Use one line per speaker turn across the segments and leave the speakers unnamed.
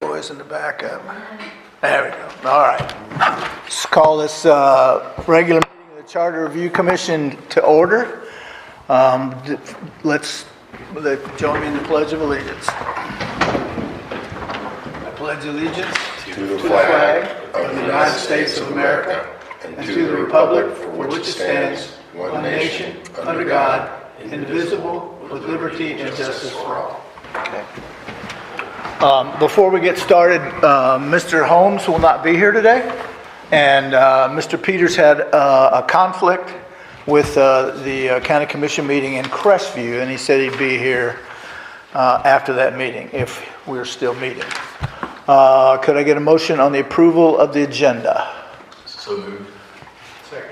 Boys in the backup. There we go. All right. Let's call this regular meeting of the Charter Review Commission to order. Let's join me in the Pledge of Allegiance. I pledge allegiance
to the flag of the United States of America and to the republic for which it stands, one nation, under God, indivisible, with liberty and justice for all.
Okay. Before we get started, Mr. Holmes will not be here today, and Mr. Peters had a conflict with the County Commission meeting in Crestview, and he said he'd be here after that meeting, if we're still meeting. Could I get a motion on the approval of the agenda?
So moved. Second.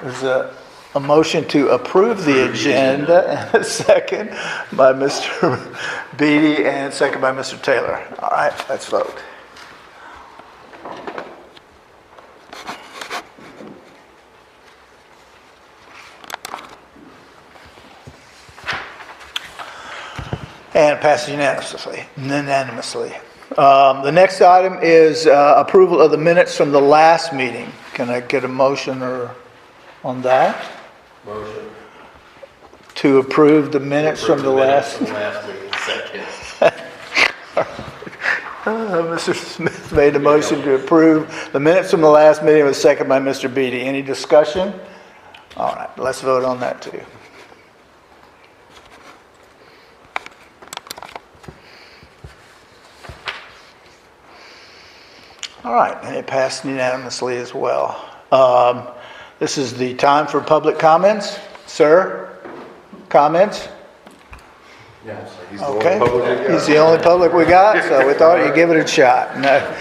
There's a motion to approve the agenda, and a second by Mr. Beatty, and second by Mr. Taylor. All right, let's vote. And passes unanimously. The next item is approval of the minutes from the last meeting. Can I get a motion on that?
Motion.
To approve the minutes from the last
meeting. Second.
Mr. Smith made a motion to approve the minutes from the last meeting, was second by Mr. Beatty. Any discussion? All right, let's vote on that too. All right, and it passed unanimously as well. This is the time for public comments. Sir, comments?
Yes.
Okay, he's the only public we got, so we thought you'd give it a shot. No.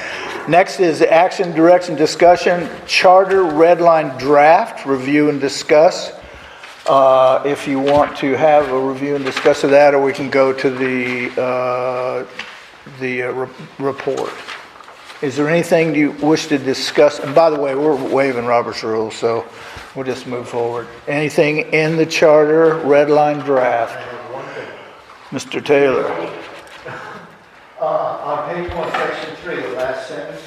Next is action, direction, discussion, charter red line draft, review and discuss. If you want to have a review and discuss of that, or we can go to the report. Is there anything you wish to discuss? And by the way, we're waiving Robert's rules, so we'll just move forward. Anything in the charter red line draft? Mr. Taylor.
On page 1, section 3, the last sentence,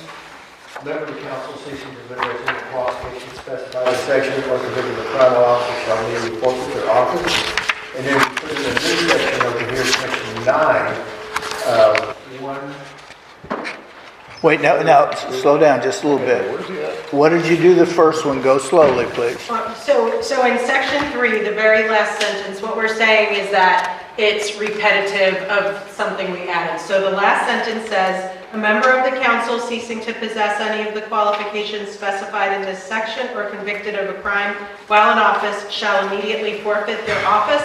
member of the council ceasing to deliberate any qualifications specified in the section or convicted of a crime or officer shall immediately forfeit their office. And then we put in a new section over here, section 9, 1.
Wait, now, slow down just a little bit. What did you do the first one? Go slowly, please.
So in section 3, the very last sentence, what we're saying is that it's repetitive of something we added. So the last sentence says, a member of the council ceasing to possess any of the qualifications specified in this section or convicted of a crime while in office shall immediately forfeit their office.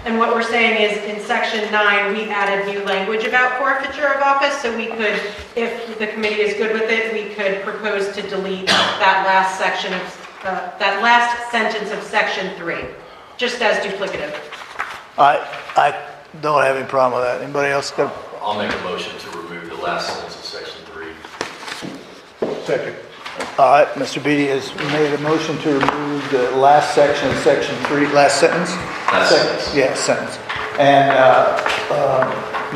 And what we're saying is in section 9, we added new language about forfeiture of office. So we could, if the committee is good with it, we could propose to delete that last section of, that last sentence of section 3, just as duplicative.
I don't have any problem with that. Anybody else got?
I'll make a motion to remove the last sentence of section 3.
Second.
All right, Mr. Beatty has made a motion to remove the last section of section 3, last sentence?
Last sentence.
Yeah, sentence. And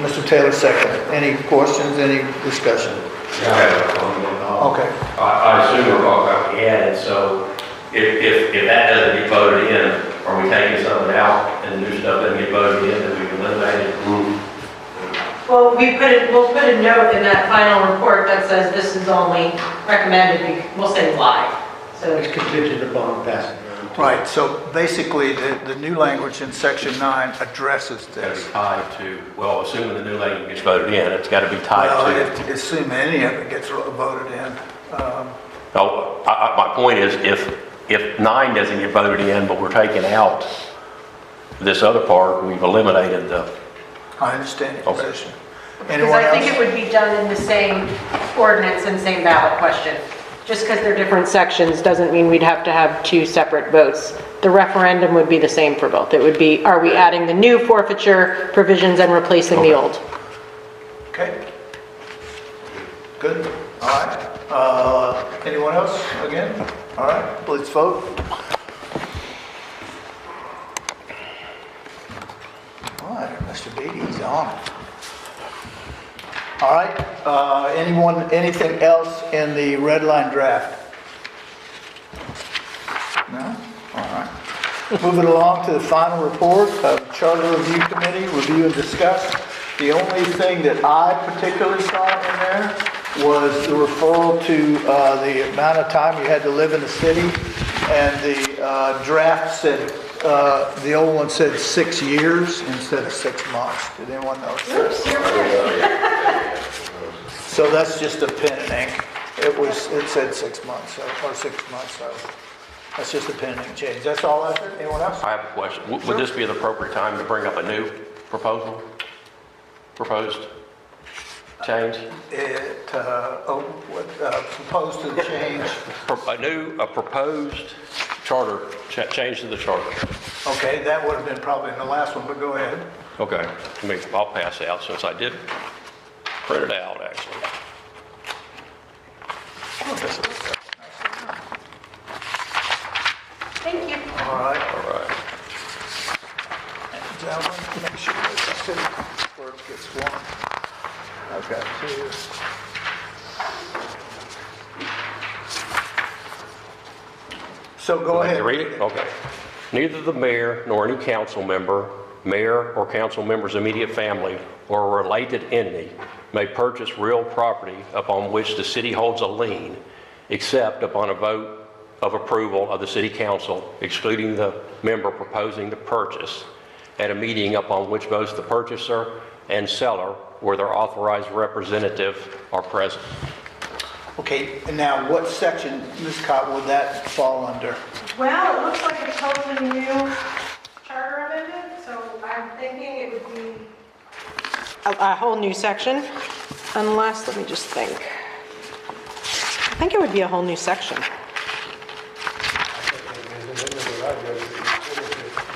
Mr. Taylor second. Any questions, any discussion?
Yeah, I have a comment.
Okay.
I assume we're talking about the added, so if that doesn't get voted in, are we taking something out and the new stuff doesn't get voted in, then we can eliminate it?
Well, we'll put a note in that final report that says this is only recommended. We'll say why. So
It's contingent upon passing.
Right, so basically the new language in section 9 addresses
It's got to
this.
be tied to, well, assuming the new language gets voted in, it's got to be tied
Well,
to.
assume any of it gets voted in.
No, my point is if 9 doesn't get voted in, but we're taking out this other part, we've eliminated the,
I understand your
Okay.
position.
because
Anyone
I think
else?
it would be done in the same ordinance and same ballot question. Just because they're different sections doesn't mean we'd have to have 2 separate votes. The referendum would be the same for both. It would be, are we adding the new forfeiture provisions and replacing the old?
Okay. Good. All right. Anyone else again? All right, let's vote. All right, Mr. Beatty's on it. All right, anything else in the red line draft? No? All right. Moving along to the final report of Charter Review Committee, review and discuss. The only thing that I particularly saw in there was the referral to the amount of time you had to live in the city. And the draft said, the old one said 6 years instead of 6 months. Did anyone notice that?
Oops, you're right.
So that's just a pen and ink. It said 6 months, or 6 months, so that's just a pen and ink change. That's all I said. Anyone else?
I have a question. Would this be the appropriate time to bring up a new proposed change?
Proposed to the change.
A proposed charter, change to the charter.
Okay, that would have been probably in the last one, but go ahead.
Okay, I'll pass it out since I did print it out, actually.
Thank you.
All right.
All right.
Gentlemen, make sure that the city clerk gets one. Okay, two. So go
Can
ahead.
you read it? Okay. Neither the mayor nor any council member, mayor or council member's immediate family, or a related entity may purchase real property upon which the city holds a lien, except upon a vote of approval of the city council, excluding the member proposing the purchase, at a meeting upon which both the purchaser and seller or their authorized representative are present.
Okay, and now what section, Ms. Cott, would that fall under?
Well, it looks like a totally new charter amendment, so I'm thinking it would be a whole new section, unless, let me just think. I think it would be a whole new section.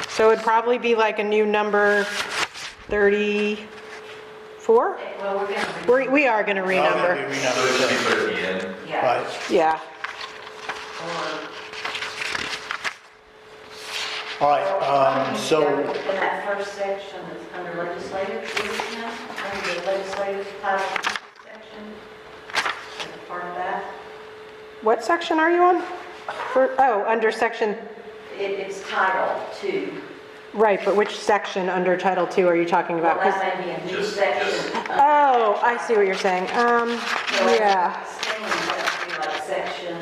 So it'd probably be like a new number 34?
Well, we're gonna.
We are going to renumber.
Yeah.
Right.
Yeah.
All right, so,
In that first section, it's under legislative, isn't it? Under the legislative title section, as a part of that.
What section are you on? Under section,
It's Title 2.
right, but which section under Title II are you talking about?
Well,
'Cause-
that may be a new section.
Oh, I see what you're saying. Yeah,
Saying that would be like section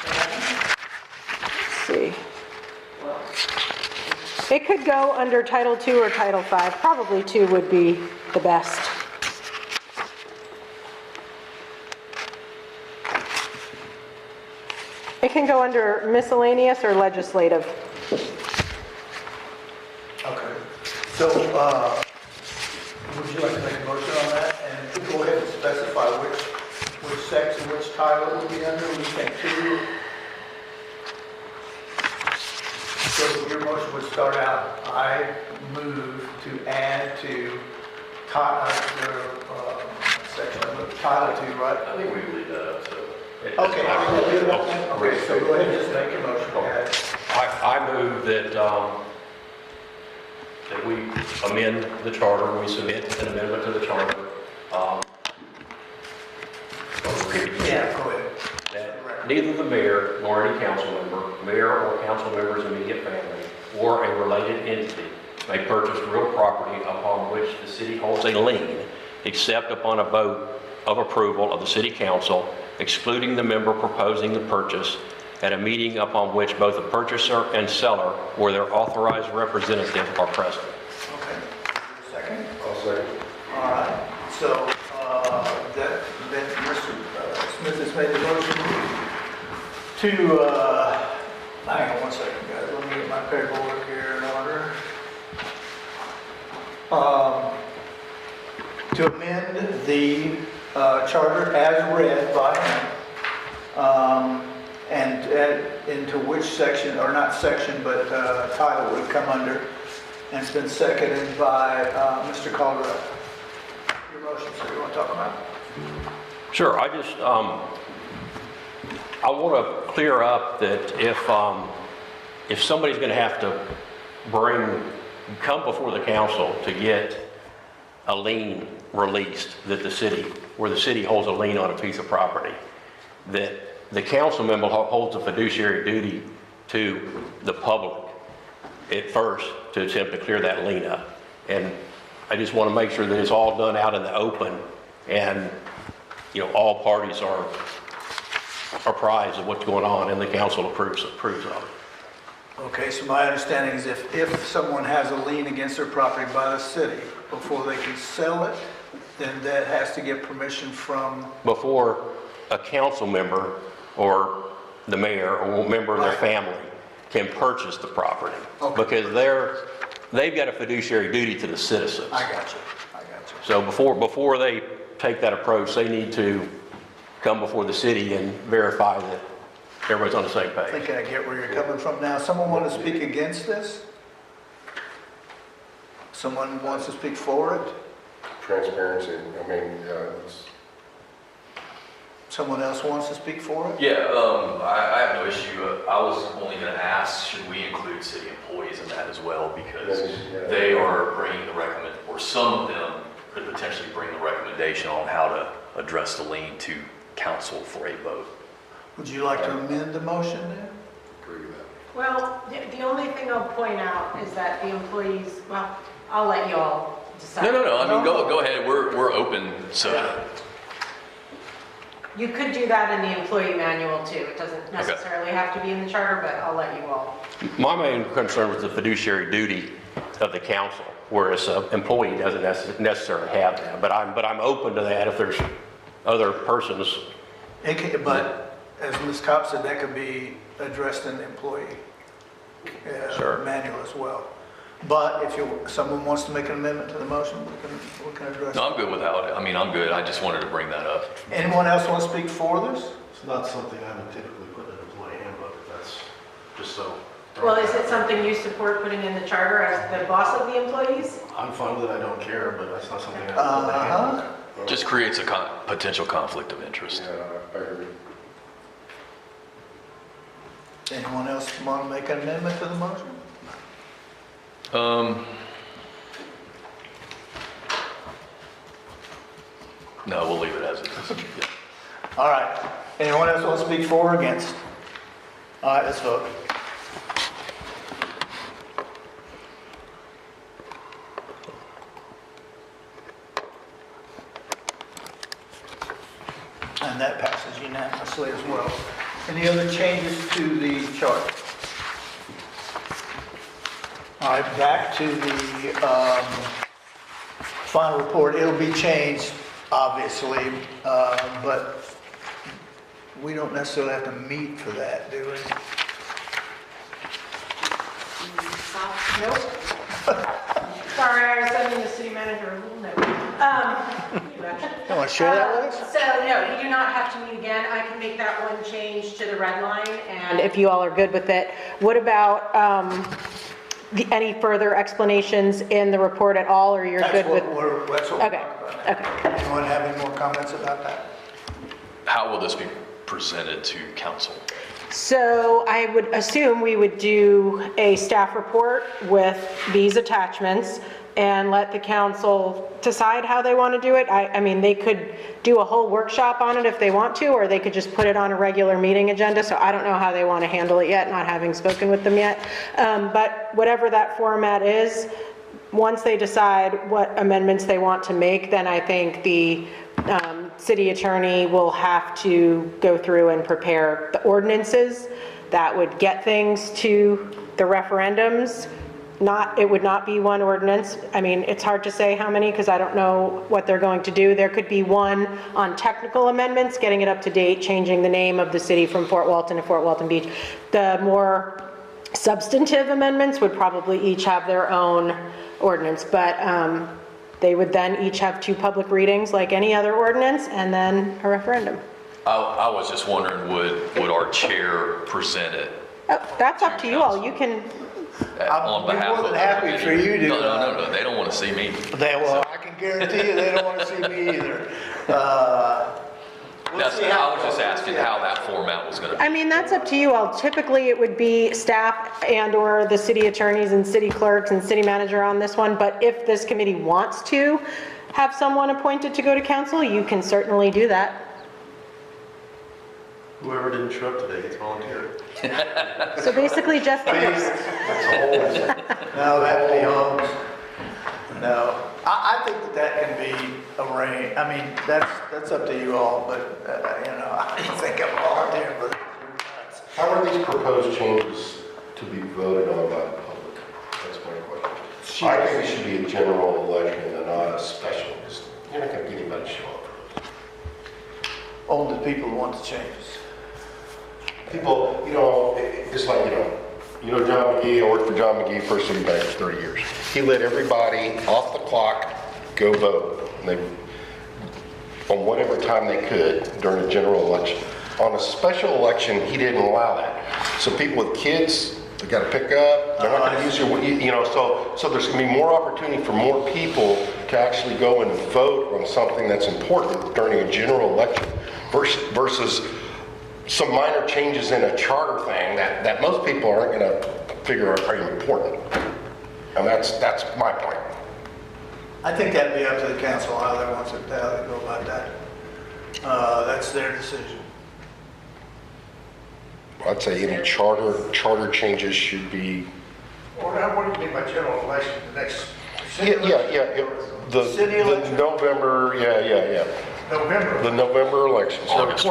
11.
let's see.
Well,
It could go under Title II or Title V. Probably 2 would be the best. It can go under miscellaneous or legislative.
okay. So, would you like to make a motion on that? And go ahead and specify which section, which title it would be under, we think two. So your motion would start out, I move to add to section of Title II, right?
I think we leave that up, so.
Okay, okay, so go ahead and just make your motion. Okay.
I move that, that we amend the charter, we submit an amendment to the charter.
Yeah, go ahead.
That neither the mayor nor any council member, mayor or council member's immediate family, or a related entity may purchase real property upon which the city holds a lien, except upon a vote of approval of the city council, excluding the member proposing the purchase, at a meeting upon which both the purchaser and seller or their authorized representative are present.
Okay. Second?
I'll second.
All right, so, then Mr. Smith has made a motion to, hang on one second, guys, let me get my paperwork here in order. To amend the charter as read by him, and into which section, or not section, but title would come under, and it's been seconded by Mr. Calderon. Your motion, sir, you want to talk about?
Sure, I just, I want to clear up that if somebody's going to have to come before the council to get a lien released that where the city holds a lien on a piece of property, that the council member holds a fiduciary duty to the public at first to attempt to clear that lien up. And I just want to make sure that it's all done out in the open and, all parties are apprised of what's going on and the council approves of it.
Okay, so my understanding is if someone has a lien against their property by the city, before they can sell it, then that has to get permission from,
Before a council member or the mayor or a member of their family can purchase the property.
Okay.
Because they've got a fiduciary duty to the citizens.
I got you.
So before they take that approach, they need to come before the city and verify that everybody's on the same
I
page.
think I get where you're coming from now. Someone want to speak against this? Someone wants to speak for it?
Transparency, it's,
Someone else wants to speak for it?
Yeah, I have no issue. I was only going to ask, should we include city employees in that as well? Because they are bringing or some of them could potentially bring the recommendation on how to address the lien to council for a vote.
Would you like to amend the motion then?
agree with that.
Well, the only thing I'll point out is that the employees, well, I'll let you all decide.
No, I mean, go ahead, we're open, so.
You could do that in the employee manual too. It doesn't necessarily have to be in the charter, but I'll let you all.
My main concern was the fiduciary duty of the council, whereas an employee doesn't necessarily have that. But I'm open to that if there's other persons.
But as Ms. Cobb said, that could be addressed in the employee
Sure.
manual as well. But if someone wants to make an amendment to the motion, we can address
No,
it.
I'm good without it. I mean, I'm good. I just wanted to bring that up.
Anyone else want to speak for this?
It's not something I would typically put in an employee handbook, that's just so.
Well, is it something you support putting in the charter as the boss of the employees?
I'm fine with it, I don't care, but that's not something I would put in a handbook.
Just creates a potential conflict of interest.
Yeah, I agree.
Anyone else want to make an amendment to the motion?
No, we'll leave it as it is. Yeah.
All right. Anyone else want to speak for or against? All right, let's vote. And that passes unanimously as well. Any other changes to the chart? All right, back to the final report. It'll be changed, obviously, but we don't necessarily have to meet for that, do we?
Nope. Sorry, I was sending the city manager a little note.
You want to share that with us?
So, no, you do not have to meet again. I can make that one change to the red line, and if you all are good with it. What about any further explanations in the report at all, or you're good with?
That's what we're
Okay,
talking about.
okay.
Anyone have any more comments about that?
How will this be presented to council?
So I would assume we would do a staff report with these attachments and let the council decide how they want to do it. I mean, they could do a whole workshop on it if they want to, or they could just put it on a regular meeting agenda. So I don't know how they want to handle it yet, not having spoken with them yet. But whatever that format is, once they decide what amendments they want to make, then I think the city attorney will have to go through and prepare the ordinances that would get things to the referendums. It would not be one ordinance. I mean, it's hard to say how many because I don't know what they're going to do. There could be one on technical amendments, getting it up to date, changing the name of the city from Fort Walton to Fort Walton Beach. The more substantive amendments would probably each have their own ordinance, but they would then each have 2 public readings like any other ordinance and then a referendum.
I was just wondering, would our chair present it
Oh, that's up to you all. You can,
on
be
behalf
more
of
than
the
happy
committee?
for you to,
No, they don't want to see me.
I can guarantee you they don't want to see me either.
I was just asking how that format was going to be.
I mean, that's up to you all. Typically, it would be staff and/or the city attorneys and city clerks and city manager on this one, but if this committee wants to, have someone appointed to go to council, you can certainly do that.
Whoever didn't show up today gets volunteered.
So basically Jeff Peters.
No, that'd be Holmes. No, I think that can be arranged. I mean, that's up to you all, but, I don't think I'm volunteering for that.
How are these proposed changes to be voted on by the public? That's my question. I think it should be a general election and not a special, because you're not gonna get anybody to show up.
Only people who want the changes.
People, it's like, John McGee, I worked for John McGee, First City Bank for 30 years. He let everybody off the clock go vote. And they, on whatever time they could during a general election. On a special election, he didn't allow that. So people with kids, they got to pick up, they're not going to use your, so there's going to be more opportunity for more people to actually go and vote on something that's important during a general election versus some minor changes in a charter thing that most people aren't going to figure are important. And that's my point.
I think that'd be up to the council how they want to go about that. That's their decision.
I'd say any charter changes should be.
Or what do you mean by general election, the next?
City election?
The November,
November.
the November elections.
It is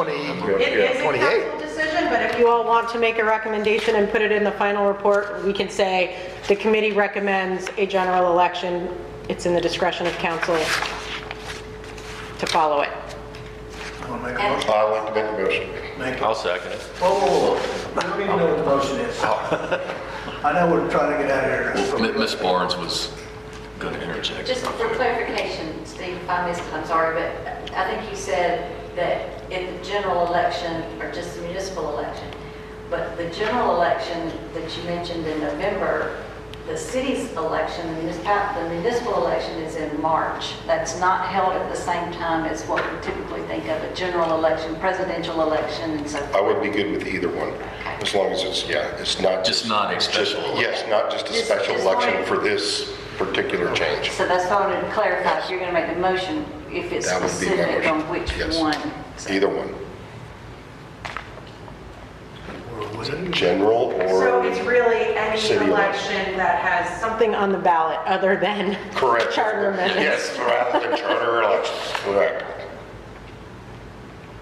a council decision, but if you all want to make a recommendation and put it in the final report, we can say the committee recommends a general election. It's in the discretion of council to follow it.
Want to make a motion?
I'd like to make a motion.
I'll second it.
Whoa. I don't even know what the motion is. I know we're trying to get out of here.
Ms. Barnes was going to interject.
Just for clarification, Steve, if I missed it, I'm sorry, but I think you said that in the general election, or just the municipal election, but the general election that you mentioned in November, the city's election, the municipal election is in March. That's not held at the same time as what we typically think of a general election, presidential election, and so forth.
I would be good with either one, as long as it's not.
Just not a special election.
Yes, not just a special election for this particular change.
So that's why I wanted to clarify, if you're going to make the motion, if it's
That would be my
specific
motion.
on which
Yes.
one. So-
Either one. General
So
or,
it's really any
City
election that has something on the ballot other than
correct.
charter amendments.
Yes, rather than charter elections, correct.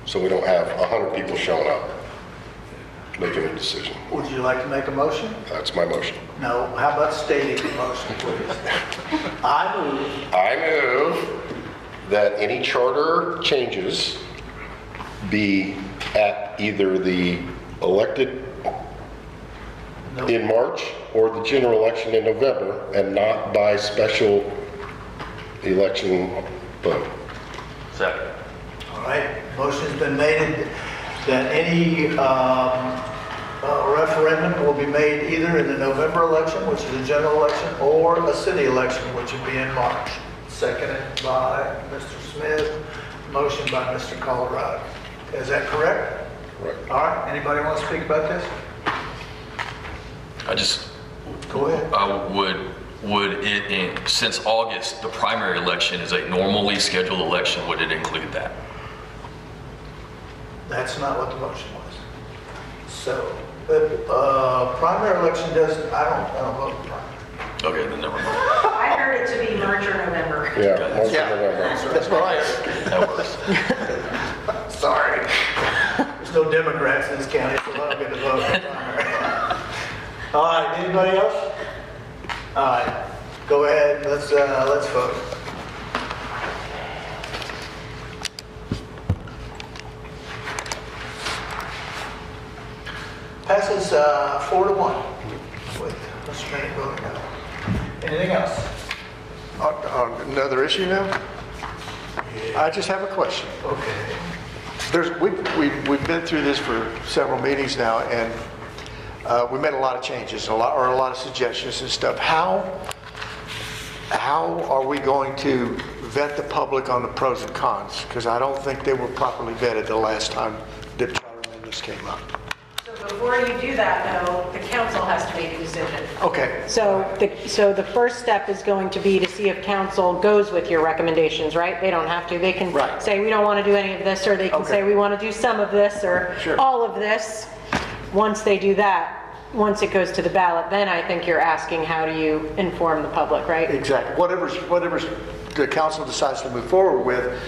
So we don't have 100 people showing up making a decision.
Would you like to make a motion?
That's my motion.
No, how about stating the motion, please?
I move that any charter changes be at either the elected in March or the general election in November and not by special election vote.
Second.
All right, motion's been made that any referendum will be made either in the November election, which is a general election, or a city election, which would be in March. Seconded by Mr. Smith, motion by Mr. Colorado. Is that correct?
Right.
All right, anybody want to speak about this? Go ahead.
Would it, since August, the primary election is a normally scheduled election, would it include that?
That's not what the motion was. So, primary election doesn't, I don't vote in primary.
Okay, then never mind.
I heard it to be March or November.
Yeah. March and November.
That's what I heard.
That works.
Sorry. There's no Democrats in this county, so I don't get to vote in primary. All right, anybody else? All right, go ahead, let's vote. Passes 4-1 with Mr. Manning voting no. Anything else?
On another issue now? I just have a question.
Okay.
We've been through this for several meetings now, and we made a lot of changes, a lot of suggestions and stuff. How are we going to vet the public on the pros and cons? Because I don't think they were properly vetted the last time the charter amendments came up.
So before you do that, though, the council has to make a decision.
Okay,
So the first step is going to be to see if council goes with your recommendations, right? They don't have to. They can
Right.
say, we don't want to do any of this, or they can
Okay.
say, we want to do some of this, or
Sure.
all of this. Once they do that, once it goes to the ballot, then I think you're asking, how do you inform the public, right?
exactly. Whatever's the council decides to move forward with,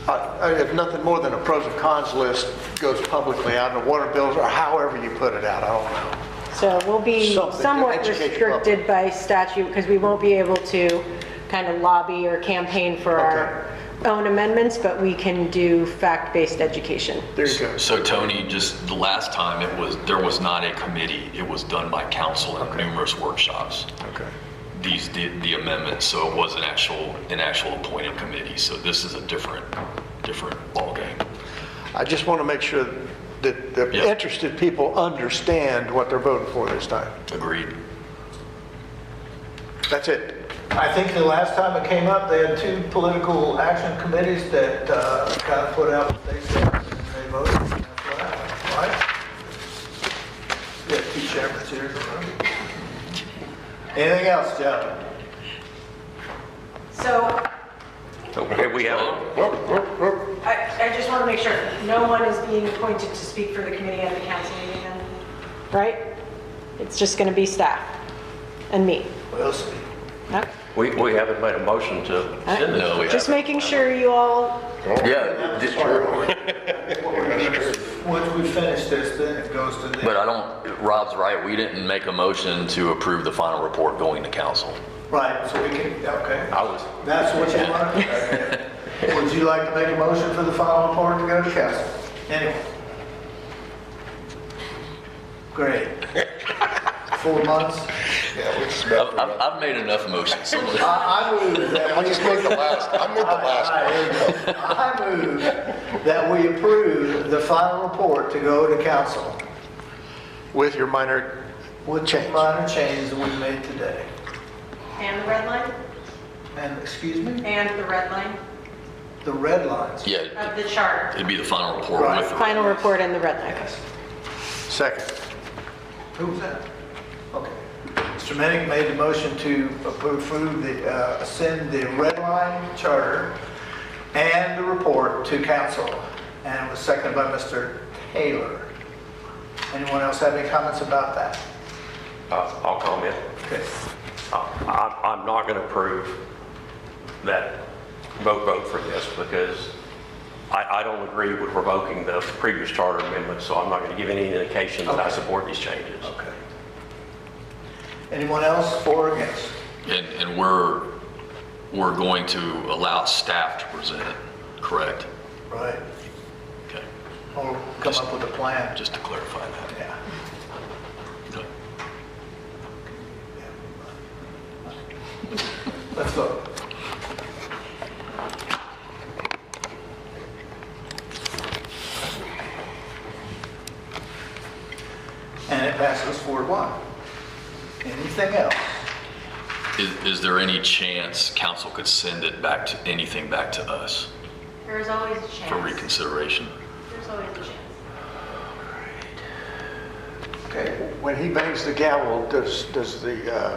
if nothing more than a pros and cons list goes publicly out in the water bills, or however you put it out, I don't know.
So we'll be
Something to
somewhat
educate the
restricted by statute, because we won't be able to kind of lobby or campaign for our own amendments, but we can do fact-based education.
There you go.
So Tony, just the last time there was not a committee. It was done by council in numerous workshops.
Okay.
These did the amendments, so it was an actual appointed committee. So this is a different ballgame.
I just want to make sure that the
Yeah.
interested people understand what they're voting for this time.
Agreed.
That's it.
I think the last time it came up, they had two political action committees that kind of put out what they said, and they voted, and that's what happened, right? We have two chairmen here. Anything else, gentlemen?
So
Okay, we have,
I just want to make sure, no one is being appointed to speak for the committee at the council meeting then, right? It's just going to be staff and me.
We'll see.
Okay.
we haven't made a motion to send
No, we
this.
Just making sure you all,
Yeah,
Once we finish this, then it goes to
but
the,
Rob's right, we didn't make a motion to approve the final report going to council.
right, so we can, okay.
I was,
That's what you want? Okay. Would you like to make a motion for the final report to go to council? Anyone? Great. 4 months?
Yeah, we just met.
I've made enough motions.
I move that
I just made the last, I made the last one.
I move that we approve the final report to go to council
With your minor
with the
change.
minor changes that we made today.
and the red line,
And, excuse me,
and the red line
the red lines.
Yeah,
of the charter.
it'd be the final report
Right.
with the.
Final report and the red line.
Second.
Who was that? Okay. Mr. Minnick made the motion to approve the, send the red line charter and the report to council. And it was seconded by Mr. Taylor. Anyone else have any comments about that?
I'll comment.
Okay.
I'm not going to approve that vote for this because I don't agree with revoking the previous charter amendment, so I'm not going to give any indication that I support these changes.
Okay. Anyone else for or against?
And we're going to allow staff to present it, correct?
Right.
Okay,
Or come up with a plan?
just to clarify that.
Yeah.
Okay.
Let's vote. And it passes 4-1. Anything else?
Is there any chance council could send it back to, anything back to us
There's always a chance.
for reconsideration?
There's always a chance.
Okay.
When he bangs the gavel,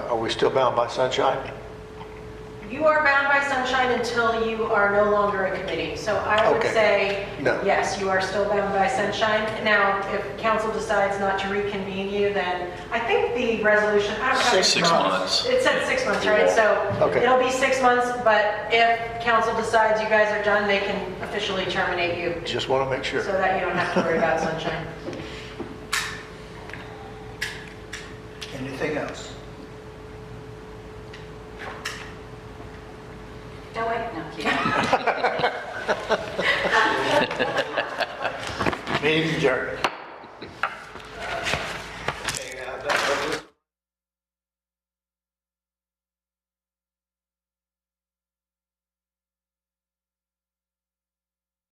are we still bound by sunshine?
You are bound by sunshine until you are no longer a committee. So I would
Okay.
say,
No.
yes, you are still bound by sunshine. Now, if council decides not to reconvene you, then I think the resolution, I don't know.
6 months.
It said 6 months, right? So
Okay.
it'll be 6 months, but if council decides you guys are done, they can officially terminate you
Just want to make sure.
so that you don't have to worry about sunshine.
Anything else?
No, wait, no, I'm kidding.
Meeting adjourned.